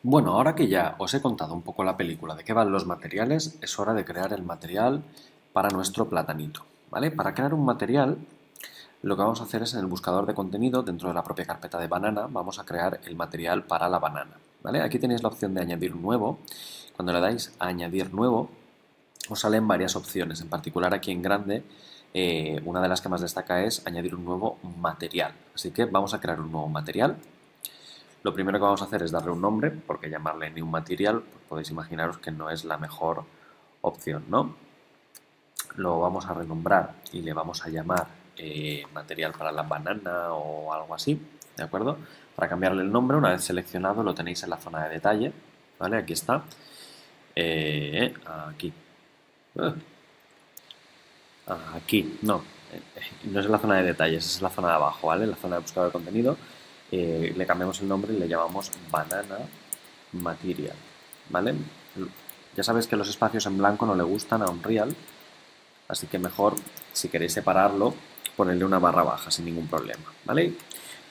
Bueno, ahora que ya os he contado un poco la película de qué van los materiales, es hora de crear el material para nuestro platanito, ¿vale? Para crear un material, lo que vamos a hacer es en el buscador de contenido, dentro de la propia carpeta de banana, vamos a crear el material para la banana, ¿vale? Aquí tenéis la opción de añadir nuevo. Cuando le dais a añadir nuevo, os salen varias opciones. En particular aquí en grande, una de las que más destaca es añadir un nuevo material. Así que vamos a crear un nuevo material. Lo primero que vamos a hacer es darle un nombre, porque llamarle New Material, pues podéis imaginaros que no es la mejor opción, ¿no? Lo vamos a renombrar y le vamos a llamar material para la banana o algo así, ¿de acuerdo? Para cambiarle el nombre, una vez seleccionado, lo tenéis en la zona de detalle, ¿vale? Aquí está. Aquí. Aquí, no. No es en la zona de detalles, es en la zona de abajo, ¿vale? En la zona de buscador de contenido. Le cambiamos el nombre y le llamamos Banana Material, ¿vale? Ya sabéis que los espacios en blanco no le gustan a Unreal, así que mejor, si queréis separarlo, ponerle una barra baja sin ningún problema, ¿vale?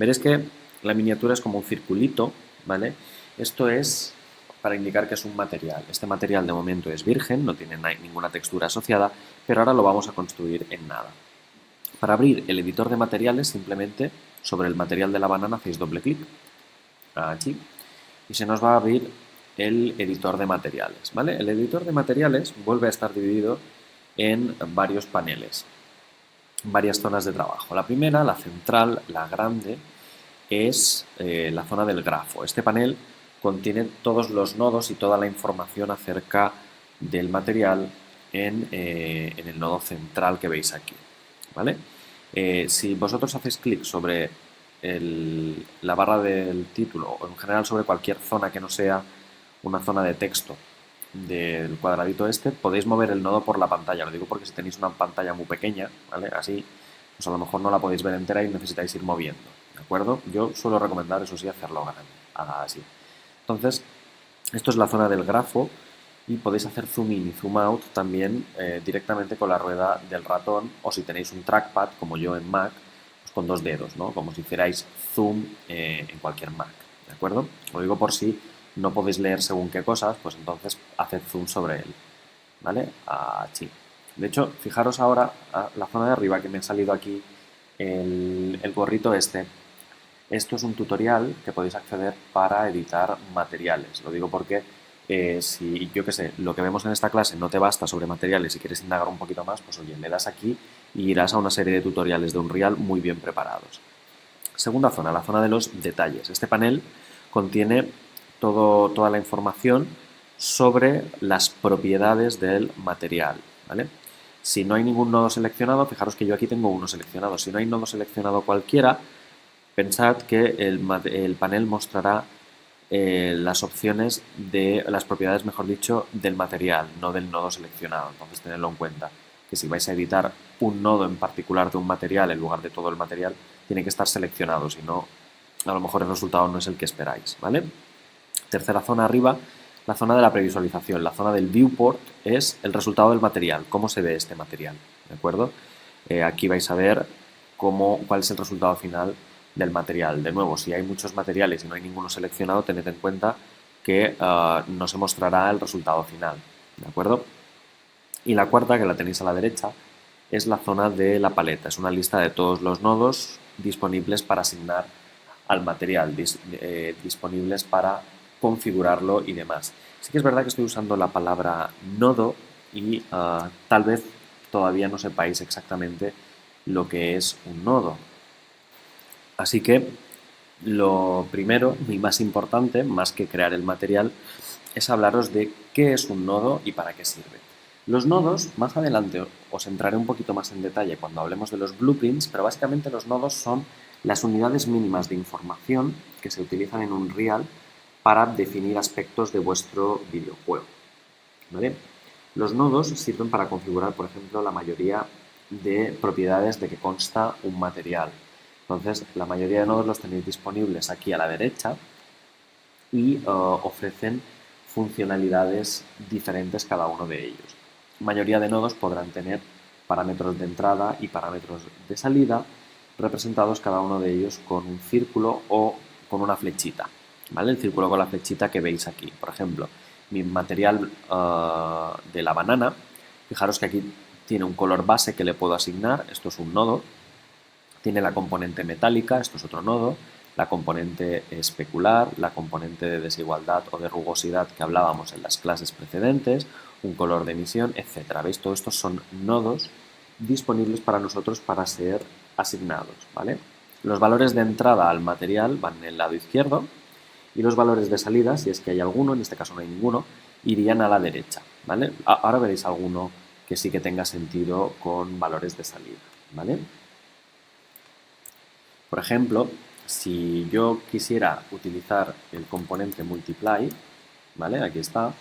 Veréis que la miniatura es como un circulito, ¿vale? Esto es para indicar que es un material. Este material de momento es virgen, no tiene ninguna textura asociada, pero ahora lo vamos a construir en nada. Para abrir el editor de materiales, simplemente sobre el material de la banana hacéis doble clic, aquí, y se nos va a abrir el editor de materiales, ¿vale? El editor de materiales vuelve a estar dividido en varios paneles, varias zonas de trabajo. La primera, la central, la grande, es la zona del grafo. Este panel contiene todos los nodos y toda la información acerca del material en el nodo central que veis aquí, ¿vale? Si vosotros hacéis clic sobre la barra del título o en general sobre cualquier zona que no sea una zona de texto del cuadradito este, podéis mover el nodo por la pantalla. Lo digo porque si tenéis una pantalla muy pequeña, ¿vale? Así, pues a lo mejor no la podéis ver entera y necesitáis ir moviendo, ¿de acuerdo? Yo suelo recomendar, eso sí, hacerlo grande, así. Entonces, esto es la zona del grafo y podéis hacer zoom in y zoom out también directamente con la rueda del ratón o si tenéis un trackpad, como yo en Mac, pues con dos dedos, ¿no? Como si hicierais zoom en cualquier Mac, ¿de acuerdo? Lo digo por si no podéis leer según qué cosas, pues entonces haced zoom sobre él, ¿vale? Así. De hecho, fijaros ahora la zona de arriba que me ha salido aquí el gorrito este. Esto es un tutorial que podéis acceder para editar materiales. Lo digo porque si, yo qué sé, lo que vemos en esta clase no te basta sobre materiales y quieres indagar un poquito más, pues oye, le das aquí y irás a una serie de tutoriales de Unreal muy bien preparados. Segunda zona, la zona de los detalles. Este panel contiene toda la información sobre las propiedades del material, ¿vale? Si no hay ningún nodo seleccionado, fijaros que yo aquí tengo uno seleccionado. Si no hay nodo seleccionado cualquiera, pensad que el panel mostrará las opciones de las propiedades, mejor dicho, del material, no del nodo seleccionado. Entonces, tenedlo en cuenta, que si vais a editar un nodo en particular de un material en lugar de todo el material, tiene que estar seleccionado, si no, a lo mejor el resultado no es el que esperáis, ¿vale? Tercera zona arriba, la zona de la previsualización. La zona del viewport es el resultado del material, cómo se ve este material, ¿de acuerdo? Aquí vais a ver cuál es el resultado final del material. De nuevo, si hay muchos materiales y no hay ninguno seleccionado, tened en cuenta que no se mostrará el resultado final, ¿de acuerdo? Y la cuarta, que la tenéis a la derecha, es la zona de la paleta. Es una lista de todos los nodos disponibles para asignar al material, disponibles para configurarlo y demás. Sí que es verdad que estoy usando la palabra nodo y tal vez todavía no sepáis exactamente lo que es un nodo. Así que lo primero y más importante, más que crear el material, es hablaros de qué es un nodo y para qué sirve. Los nodos, más adelante os entraré un poquito más en detalle cuando hablemos de los blueprints, pero básicamente los nodos son las unidades mínimas de información que se utilizan en Unreal para definir aspectos de vuestro videojuego, ¿vale? Los nodos sirven para configurar, por ejemplo, la mayoría de propiedades de que consta un material. Entonces, la mayoría de nodos los tenéis disponibles aquí a la derecha y ofrecen funcionalidades diferentes cada uno de ellos. La mayoría de nodos podrán tener parámetros de entrada y parámetros de salida, representados cada uno de ellos con un círculo o con una flechita. ¿vale? El círculo con la flechita que veis aquí. Por ejemplo, mi material de la banana, fijaros que aquí tiene un color base que le puedo asignar, esto es un nodo, tiene la componente metálica, esto es otro nodo, la componente especular, la componente de desigualdad o de rugosidad que hablábamos en las clases precedentes, un color de emisión, etc. ¿Veis? Todos estos son nodos disponibles para nosotros para ser asignados, ¿vale? Los valores de entrada al material van en el lado izquierdo y los valores de salida, si es que hay alguno, en este caso no hay ninguno, irían a la derecha, ¿vale? Ahora veréis alguno que sí que tenga sentido con valores de salida, ¿vale? Por ejemplo, si yo quisiera utilizar el componente multiply, ¿vale? Aquí está.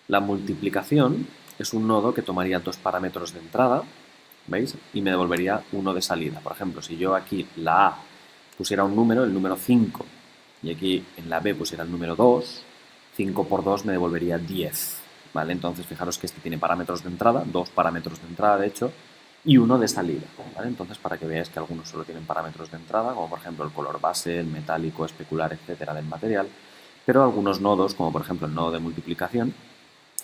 La multiplicación es un nodo que tomaría dos parámetros de entrada, ¿veis? Y me devolvería uno de salida. Por ejemplo, si yo aquí la A pusiera un número, el número 5, y aquí en la B pusiera el número 2, 5 por 2 me devolvería 10, ¿vale? Entonces, fijaros que este tiene parámetros de entrada, dos parámetros de entrada, de hecho, y uno de salida, ¿vale? Entonces, para que veáis que algunos solo tienen parámetros de entrada, como por ejemplo el color base, el metálico, especular, etcétera, del material, pero algunos nodos, como por ejemplo el nodo de multiplicación,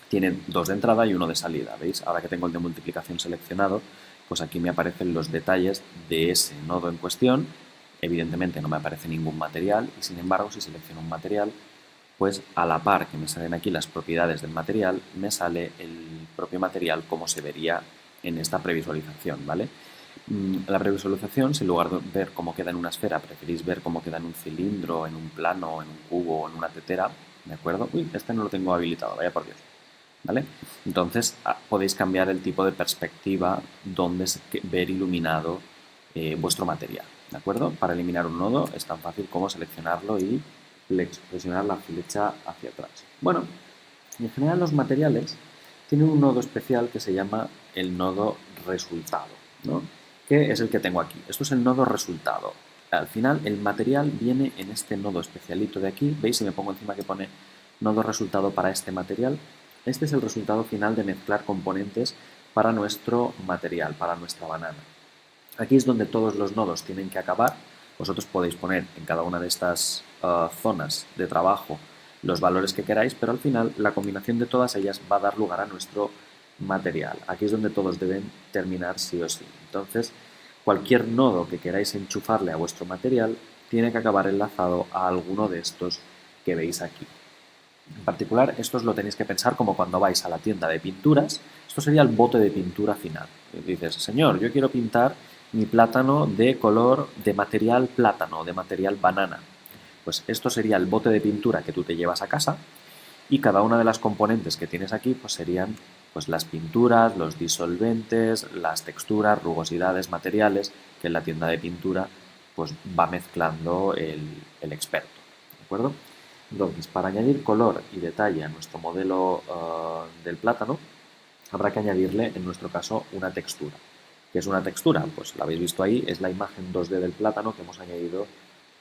tienen dos de entrada y uno de salida, ¿veis? Ahora que tengo el de multiplicación seleccionado, pues aquí me aparecen los detalles de ese nodo en cuestión. Evidentemente no me aparece ningún material y sin embargo si selecciono un material, pues a la par que me salen aquí las propiedades del material, me sale el propio material como se vería en esta previsualización, ¿vale? La previsualización, si en lugar de ver cómo queda en una esfera, preferís ver cómo queda en un cilindro, en un plano, en un cubo o en una tetera, ¿de acuerdo? Uy, este no lo tengo habilitado, vaya por Dios. ¿Vale? Entonces podéis cambiar el tipo de perspectiva donde ver iluminado vuestro material, ¿de acuerdo? Para eliminar un nodo es tan fácil como seleccionarlo y presionar la flecha hacia atrás. Bueno, en general los materiales tienen un nodo especial que se llama el nodo resultado, ¿no? Que es el que tengo aquí. Esto es el nodo resultado. Al final el material viene en este nodo especialito de aquí. ¿Veis? Si me pongo encima que pone nodo resultado para este material, este es el resultado final de mezclar componentes para nuestro material, para nuestra banana. Aquí es donde todos los nodos tienen que acabar. Vosotros podéis poner en cada una de estas zonas de trabajo los valores que queráis, pero al final la combinación de todas ellas va a dar lugar a nuestro material. Aquí es donde todos deben terminar sí o sí. Entonces, cualquier nodo que queráis enchufarle a vuestro material tiene que acabar enlazado a alguno de estos que veis aquí. En particular, esto os lo tenéis que pensar como cuando vais a la tienda de pinturas. Esto sería el bote de pintura final. Dices, señor, yo quiero pintar mi plátano de color, de material plátano, de material banana. Pues esto sería el bote de pintura que tú te llevas a casa y cada una de las componentes que tienes aquí pues serían pues, las pinturas, los disolventes, las texturas, rugosidades, materiales que en la tienda de pintura pues, va mezclando el experto. ¿De acuerdo? Entonces, para añadir color y detalle a nuestro modelo del plátano, habrá que añadirle, en nuestro caso, una textura. ¿Qué es una textura? Pues la habéis visto ahí, es la imagen 2D del plátano que hemos añadido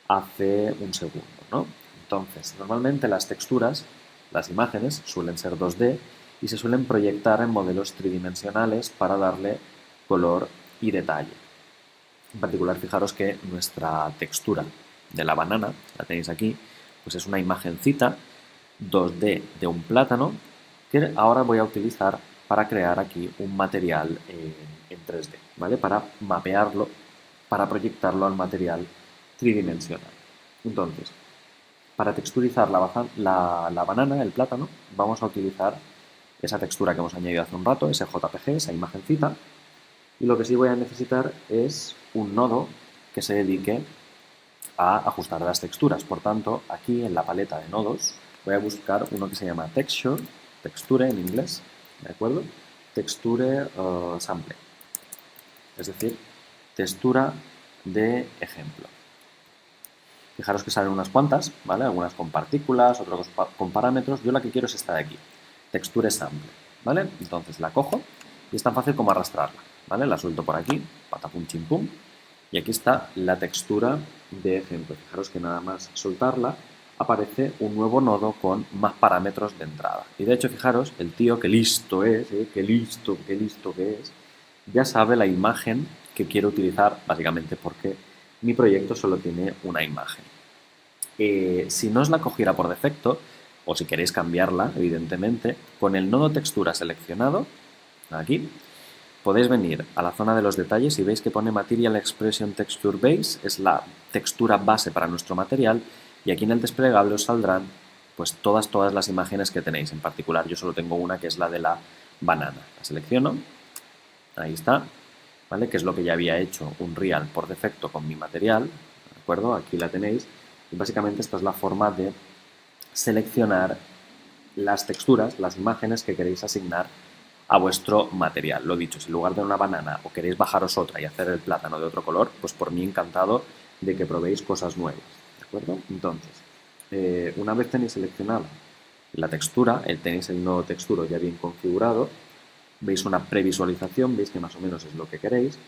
hace un segundo, ¿no? Entonces, normalmente las texturas, las imágenes, suelen ser 2D y se suelen proyectar en modelos tridimensionales para darle color y detalle. En particular, fijaros que nuestra textura de la banana, la tenéis aquí, pues es una imagencita 2D de un plátano que ahora voy a utilizar para crear aquí un material en 3D, ¿vale? Para mapearlo, para proyectarlo al material tridimensional. Entonces, para texturizar la banana, el plátano, vamos a utilizar esa textura que hemos añadido hace un rato, ese JPG, esa imagencita, y lo que sí voy a necesitar es un nodo que se dedique a ajustar las texturas. Por tanto, aquí en la paleta de nodos voy a buscar uno que se llama Texture, texture en inglés, ¿de acuerdo? Texture sample, es decir, textura de ejemplo. Fijaros que salen unas cuantas, ¿vale? Algunas con partículas, otras con parámetros. Yo la que quiero es esta de aquí, texture sample, ¿vale? Entonces la cojo y es tan fácil como arrastrarla, ¿vale? La suelto por aquí, patapum chimpum, y aquí está la textura de ejemplo. Fijaros que nada más soltarla aparece un nuevo nodo con más parámetros de entrada. Y de hecho, fijaros, el tío, que listo es, qué listo que es, ya sabe la imagen que quiero utilizar, básicamente porque mi proyecto solo tiene una imagen. Si no os la cogiera por defecto, o si queréis cambiarla, evidentemente, con el nodo textura seleccionado, aquí, podéis venir a la zona de los detalles y veis que pone Material Expression Texture Base, es la textura base para nuestro material, y aquí en el desplegable os saldrán pues todas las imágenes que tenéis. En particular yo solo tengo una que es la de la banana. La selecciono, ahí está, ¿vale? Que es lo que ya había hecho un real por defecto con mi material, ¿de acuerdo? Aquí la tenéis, y básicamente esta es la forma de seleccionar las texturas, las imágenes que queréis asignar a vuestro material. Lo dicho, si en lugar de una banana o queréis bajaros otra y hacer el plátano de otro color, pues por mí encantado de que probéis cosas nuevas, ¿de acuerdo? Entonces, una vez tenéis seleccionada la textura, tenéis el nodo texturo ya bien configurado, veis una previsualización, veis que más o menos es lo que queréis,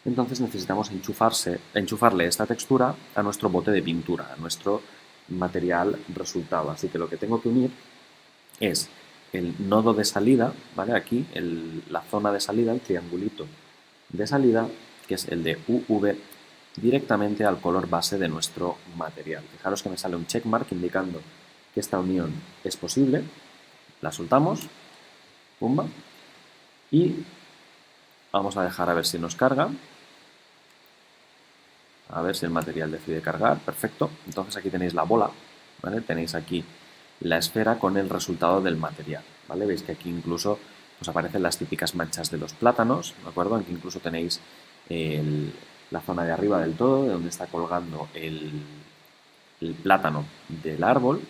entonces necesitamos enchufarle esta textura a nuestro bote de pintura, a nuestro material resultado. Así que lo que tengo que unir es el nodo de salida, ¿vale? Aquí la zona de salida, el triangulito de salida, que es el de UV, directamente al color base de nuestro material. Fijaros que me sale un checkmark indicando que esta unión es posible. La soltamos, pumba, y vamos a dejar a ver si nos carga. A ver si el material decide cargar. Perfecto. Entonces aquí tenéis la bola, ¿vale? Tenéis aquí la esfera con el resultado del material, ¿vale? Veis que aquí incluso os aparecen las típicas manchas de los plátanos, ¿de acuerdo? Aquí incluso tenéis la zona de arriba del todo, de donde está colgando el plátano del árbol,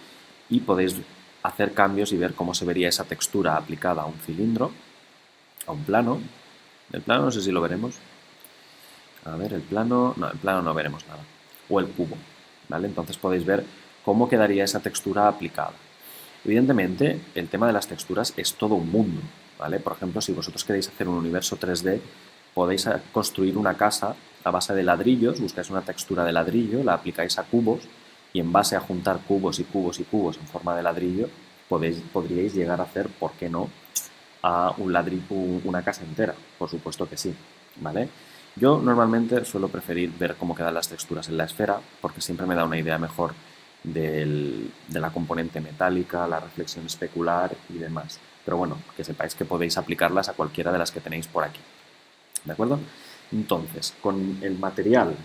y podéis hacer cambios y ver cómo se vería esa textura aplicada a un cilindro, a un plano. El plano no sé si lo veremos. A ver, el plano no veremos nada. O el cubo, ¿vale? Entonces podéis ver cómo quedaría esa textura aplicada. Evidentemente, el tema de las texturas es todo un mundo, ¿vale? Por ejemplo, si vosotros queréis hacer un universo 3D, podéis construir una casa a base de ladrillos, buscáis una textura de ladrillo, la aplicáis a cubos, y en base a juntar cubos y cubos y cubos en forma de ladrillo, podríais llegar a hacer, ¿por qué no?, a una casa entera. Por supuesto que sí, ¿vale? Yo normalmente suelo preferir ver cómo quedan las texturas en la esfera, porque siempre me da una idea mejor de la componente metálica, la reflexión especular y demás. Pero bueno, que sepáis que podéis aplicarlas a cualquiera de las que tenéis por aquí. ¿De acuerdo? Entonces, con el material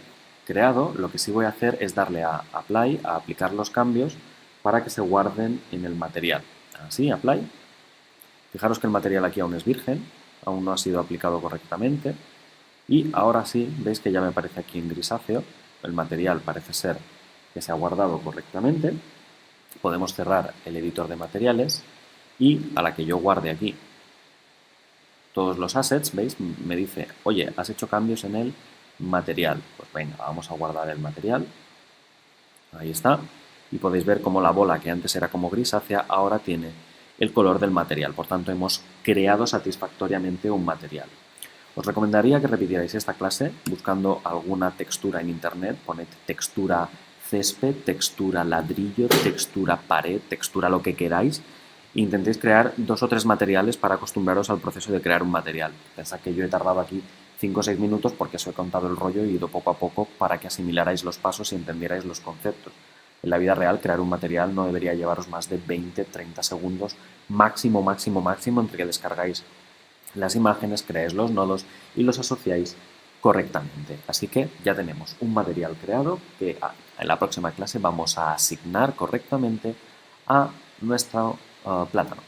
creado, lo que sí voy a hacer es darle a Apply, a aplicar los cambios, para que se guarden en el material. Así, Apply. Fijaros que el material aquí aún es virgen, aún no ha sido aplicado correctamente. Y ahora sí, veis que ya me aparece aquí en grisáceo, el material parece ser que se ha guardado correctamente. Podemos cerrar el editor de materiales y a la que yo guarde aquí todos los assets, ¿veis? Me dice, oye, has hecho cambios en el material. Pues venga, vamos a guardar el material. Ahí está. Y podéis ver cómo la bola, que antes era como grisácea, ahora tiene el color del material. Por tanto, hemos creado satisfactoriamente un material. Os recomendaría que repitierais esta clase buscando alguna textura en internet. Poned textura césped, textura ladrillo, textura pared, textura lo que queráis. E intentéis crear 2 o 3 materiales para acostumbraros al proceso de crear un material. Pensad que yo he tardado aquí 5 o 6 minutos porque os he contado el rollo y he ido poco a poco para que asimilarais los pasos y entendierais los conceptos. En la vida real, crear un material no debería llevaros más de 20-30 segundos máximo, máximo, máximo, entre que descargáis las imágenes, creáis los nodos y los asociáis correctamente. Así que ya tenemos un material creado que en la próxima clase vamos a asignar correctamente a nuestro plátano.